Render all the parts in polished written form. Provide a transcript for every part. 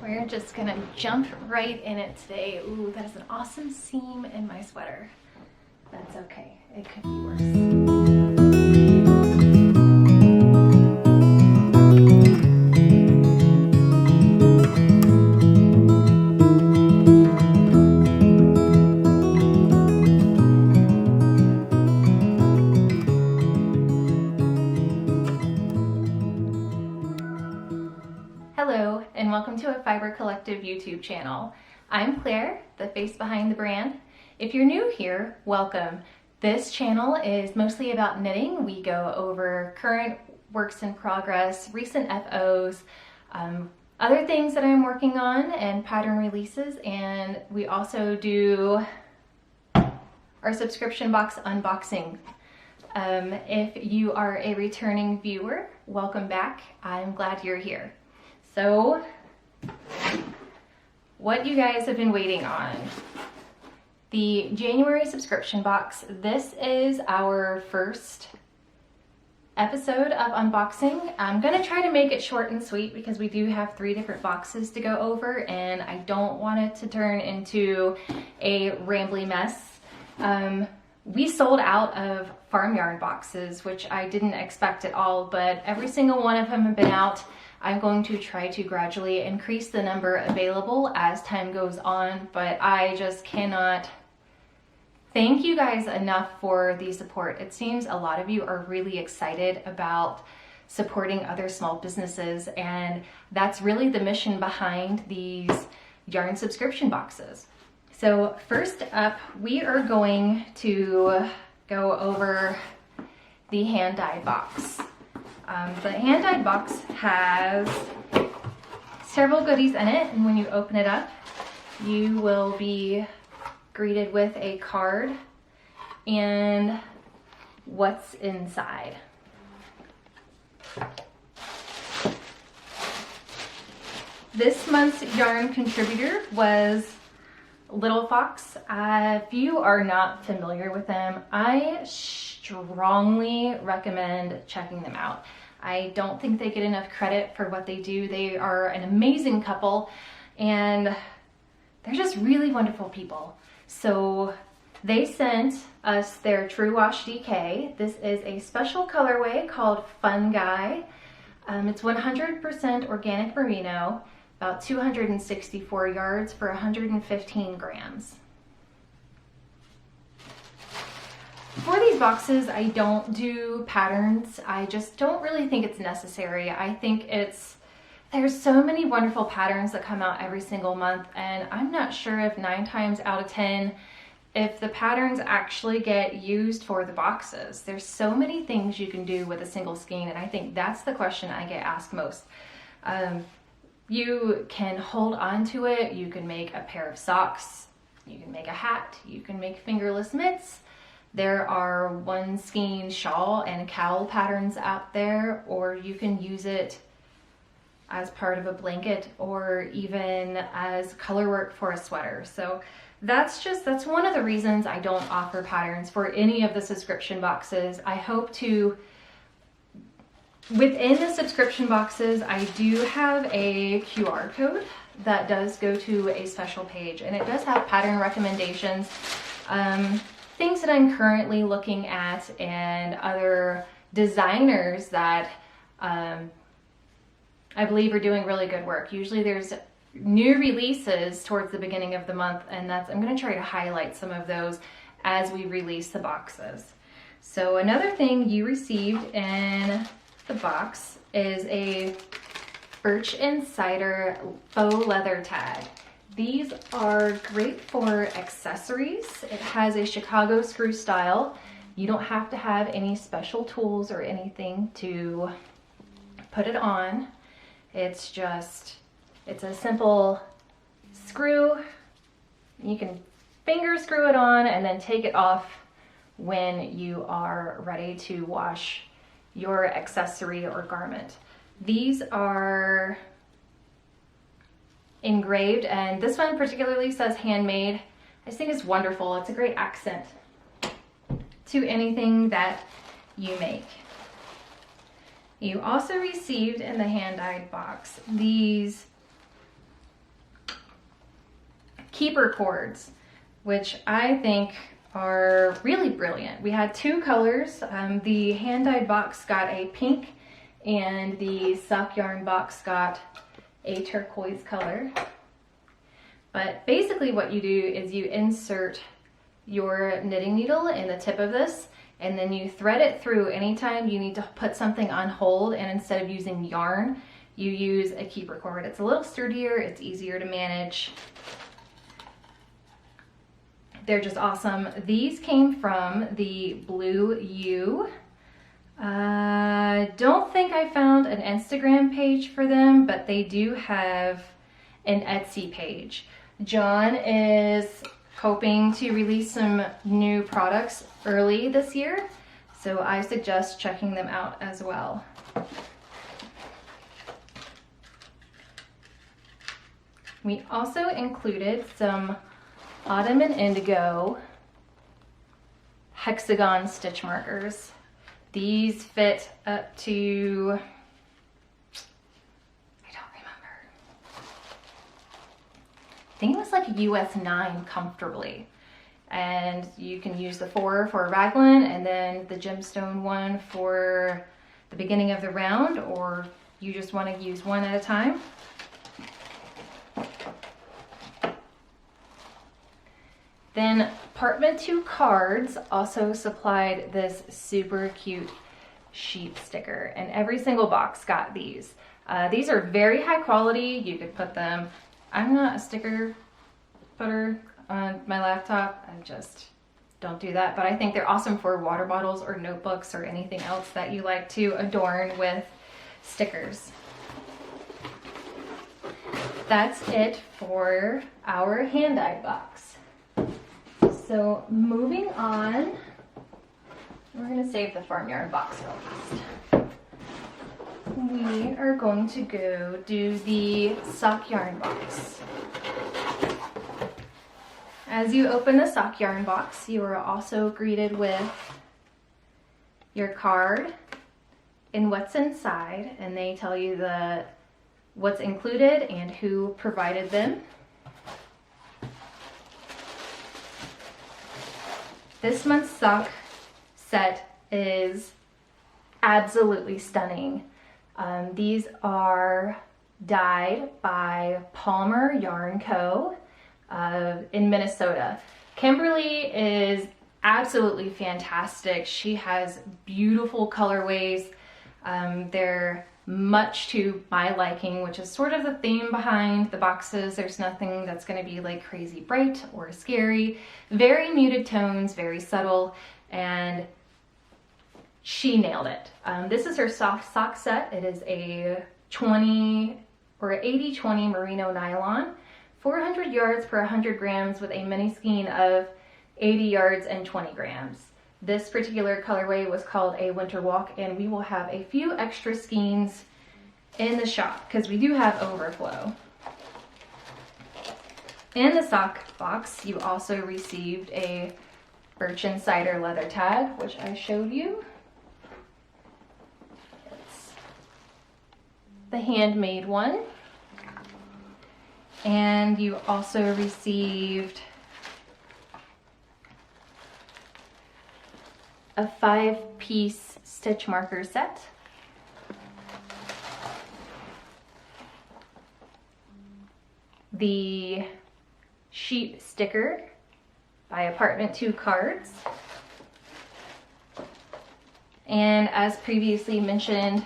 We're just gonna jump right in it today. Ooh, that is an awesome seam in my sweater. That's okay, it could be worse. Hello, and welcome to a Fiber Collective YouTube channel. I'm Claire, the face behind the brand. If you're new here, welcome. This channel is mostly about knitting. We go over current works in progress, recent FOs, other things that I'm working on, and pattern releases, and we also do our subscription box unboxing. If you are a returning viewer, welcome back. I'm glad you're here. So, what you guys have been waiting on. The January subscription box. This is our first episode of unboxing. I'm gonna try to make it short and sweet because we do have 3 different boxes to go over and I don't want it to turn into a rambly mess. We sold out of farm yarn boxes, which I didn't expect at all, but every single one of them have been out. I'm going to try to gradually increase the number available as time goes on, but I just cannot thank you guys enough for the support. It seems a lot of you are really excited about supporting other small businesses, and that's really the mission behind these yarn subscription boxes. So first up, we are going to go over the hand-dyed box. The hand-dyed box has several goodies in it, and when you open it up, you will be greeted with a card and what's inside. This month's yarn contributor was Little Fox. If you are not familiar with them, I strongly recommend checking them out. I don't think they get enough credit for what they do. They are an amazing couple and they're just really wonderful people. So they sent us their True Wash DK. This is a special colorway called Fun Guy. It's 100% organic merino, about 264 yards for 115 grams. For these boxes, I don't do patterns. I just don't really think it's necessary. I think there's so many wonderful patterns that come out every single month, and I'm not sure if 9 times out of 10, if the patterns actually get used for the boxes. There's so many things you can do with a single skein, and I think that's the question I get asked most. You can hold on to it, you can make a pair of socks, you can make a hat, you can make fingerless mitts. There are one skein shawl and cowl patterns out there, or you can use it as part of a blanket or even as color work for a sweater. So that's one of the reasons I don't offer patterns for any of the subscription boxes. I hope to, within the subscription boxes, I do have a QR code that does go to a special page, and it does have pattern recommendations, things that I'm currently looking at, and other designers that I believe are doing really good work. Usually there's new releases towards the beginning of the month, and I'm going to try to highlight some of those as we release the boxes. So another thing you received in the box is a Birch and Cider faux leather tag. These are great for accessories. It has a Chicago screw style. You don't have to have any special tools or anything to put it on. It's a simple screw. You can finger screw it on and then take it off when you are ready to wash your accessory or garment. These are engraved, and this one particularly says handmade. I just think it's wonderful. It's a great accent to anything that you make. You also received in the hand-dyed box these keeper cords, which I think are really brilliant. We had two colors. The hand-dyed box got a pink and the sock yarn box got a turquoise color. But basically what you do is you insert your knitting needle in the tip of this, and then you thread it through anytime you need to put something on hold, and instead of using yarn, you use a keeper cord. It's a little sturdier, it's easier to manage. They're just awesome. These came from the Blue U. Don't think I found an Instagram page for them, but they do have an Etsy page. John is hoping to release some new products early this year, so I suggest checking them out as well. We also included some Autumn and Indigo hexagon stitch markers. These fit up to, I don't remember, I think it was like US 9 comfortably. And you can use the 4 for a raglan and then the gemstone one for the beginning of the round, or you just want to use one at a time. Then Apartment 2 Cards also supplied this super cute sheep sticker, and every single box got these. These are very high quality. You could put them, I'm not a sticker putter on my laptop, I just don't do that, but I think they're awesome for water bottles or notebooks or anything else that you like to adorn with stickers. That's it for our hand-dyed box. So moving on, we're going to save the farm yarn box real fast. We are going to go do the sock yarn box. As you open the sock yarn box, you are also greeted with your card and what's inside, and they tell you what's included and who provided them. This month's sock set is absolutely stunning. These are dyed by Palmer Yarn Co. In Minnesota. Kimberly is absolutely fantastic. She has beautiful colorways. They're much to my liking, which is sort of the theme behind the boxes. There's nothing that's going to be like crazy bright or scary. Very muted tones, very subtle, and she nailed it. This is her sock set. It is a 20 or 80-20 merino nylon, 400 yards per 100 grams with a mini skein of 80 yards and 20 grams. This particular colorway was called a winter walk, and we will have a few extra skeins in the shop because we do have overflow. In the sock box, you also received a Birch and Cider leather tag, which I showed you. It's the handmade one. And you also received a 5-piece stitch marker set. The sheep sticker by Apartment 2 Cards. And as previously mentioned,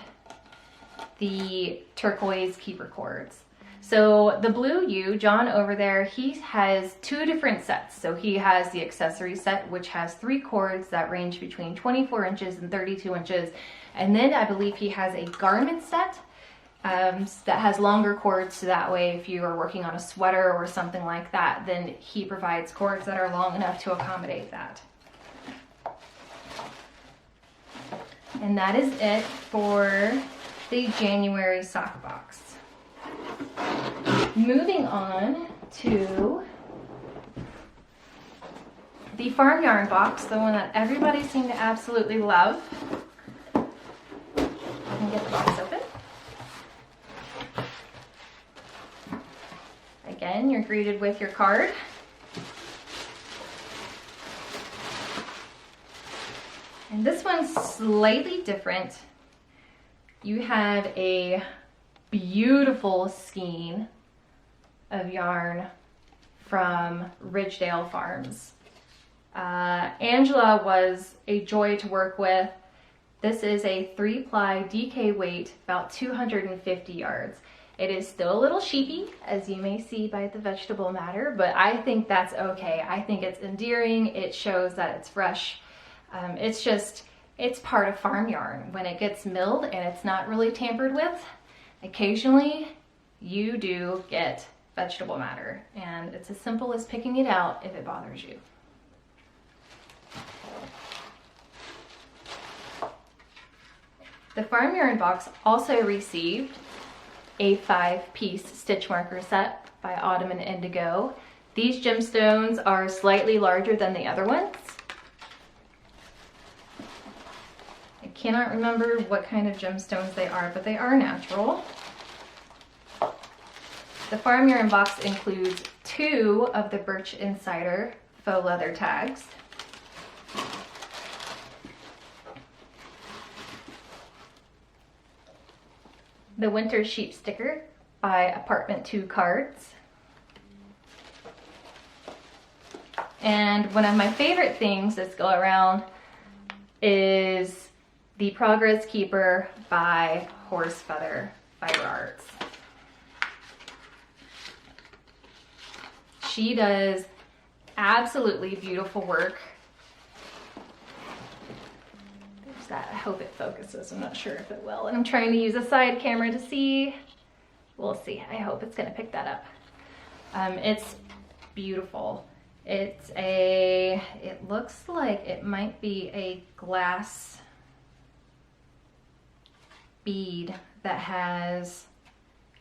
the turquoise keeper cords. So the Blue U, John over there, he has 2 different sets. So he has the accessory set, which has 3 cords that range between 24 inches and 32 inches. And then I believe he has a garment set that has longer cords, so that way if you are working on a sweater or something like that, then he provides cords that are long enough to accommodate that. And that is it for the January sock box. Moving on to the farm yarn box, the one that everybody seemed to absolutely love. I can get the box open. Again, you're greeted with your card. And this one's slightly different. You have a beautiful skein of yarn from Ridgedale Farms. Angela was a joy to work with. This is a 3-ply DK weight, about 250 yards. It is still a little sheepy, as you may see by the vegetable matter, but I think that's okay. I think it's endearing. It shows that it's fresh. It's part of farm yarn. When it gets milled and it's not really tampered with, occasionally you do get vegetable matter, and it's as simple as picking it out if it bothers you. The farm yarn box also received a 5-piece stitch marker set by Autumn and Indigo. These gemstones are slightly larger than the other ones. I cannot remember what kind of gemstones they are, but they are natural. The farm yarn box includes 2 of the Birch Insider faux leather tags. The Winter Sheep sticker by Apartment 2 Cards. And one of my favorite things that's go around is the Progress Keeper by Horse Feather Fiber Arts. She does absolutely beautiful work. That. I hope it focuses. I'm not sure if it will. And I'm trying to use a side camera to see. We'll see. I hope it's going to pick that up. It's beautiful. It looks like it might be a glass bead that has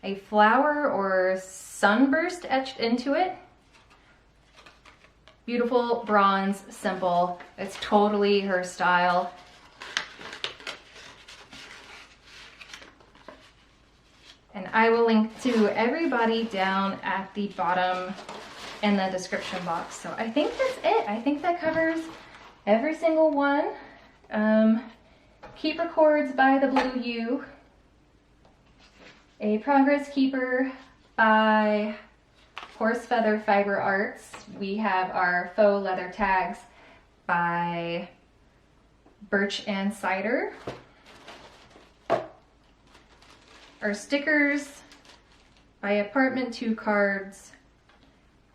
a flower or sunburst etched into it. Beautiful bronze, simple. It's totally her style. And I will link to everybody down at the bottom in the description box. So I think that's it. I think that covers every single one. Keeper cords by the Blue U. A Progress Keeper by Horse Feather Fiber Arts. We have our faux leather tags by Birch and Cider. Our stickers by Apartment 2 Cards,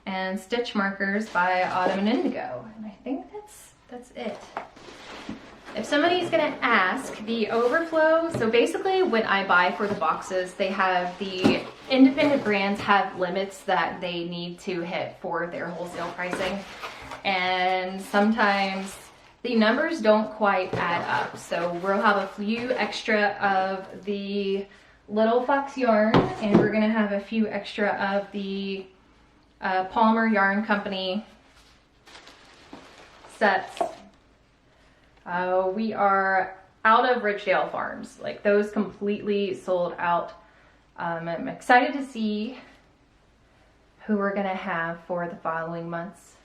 and stitch markers by Autumn and Indigo. And I think that's it. If somebody's gonna ask, the overflow, so basically when I buy for the boxes, they have the independent brands have limits that they need to hit for their wholesale pricing. And sometimes the numbers don't quite add up. So we'll have a few extra of the Little Fox yarn, and we're gonna have a few extra of the Palmer Yarn Company sets. We are out of Ridgedale Farms. Like, those completely sold out. I'm excited to see who we're gonna have for the following months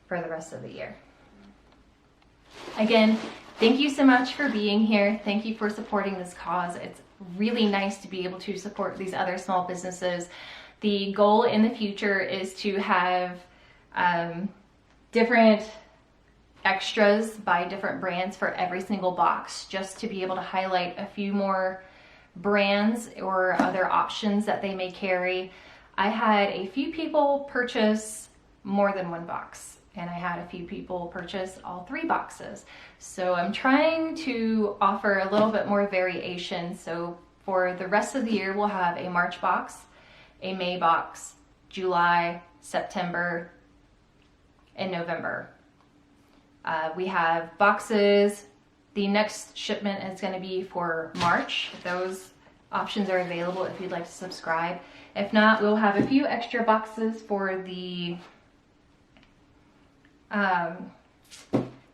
for the rest of the year. Again, thank you so much for being here. Thank you for supporting this cause. It's really nice to be able to support these other small businesses. The goal in the future is to have different extras by different brands for every single box, just to be able to highlight a few more brands or other options that they may carry. I had a few people purchase more than one box, and I had a few people purchase all 3 boxes. So I'm trying to offer a little bit more variation. So for the rest of the year, we'll have a March box, a May box, July, September, and November. We have boxes. The next shipment is going to be for March. Those options are available if you'd like to subscribe. If not, we'll have a few extra boxes for the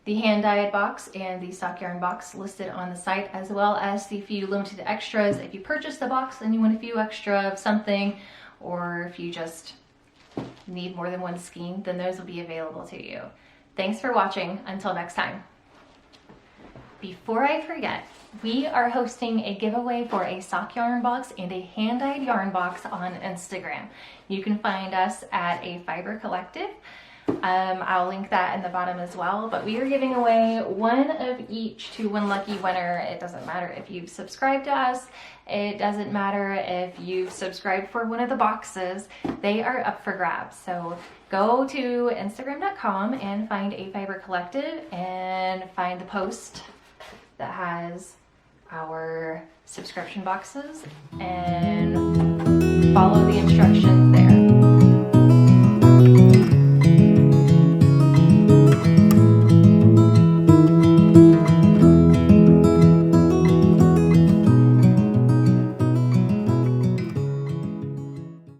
hand-dyed box and the sock yarn box listed on the site, as well as the few limited extras. If you purchase the box and you want a few extra of something, or if you just need more than one skein, then those will be available to you. Thanks for watching. Until next time. Before I forget, we are hosting a giveaway for a sock yarn box and a hand-dyed yarn box on Instagram. You can find us at A Fiber Collective. I'll link that in the bottom as well, but we are giving away one of each to one lucky winner. It doesn't matter if you've subscribed to us. It doesn't matter if you've subscribed for one of the boxes. They are up for grabs. So go to Instagram.com and find A Fiber Collective and find the post that has our subscription boxes and follow the instructions there.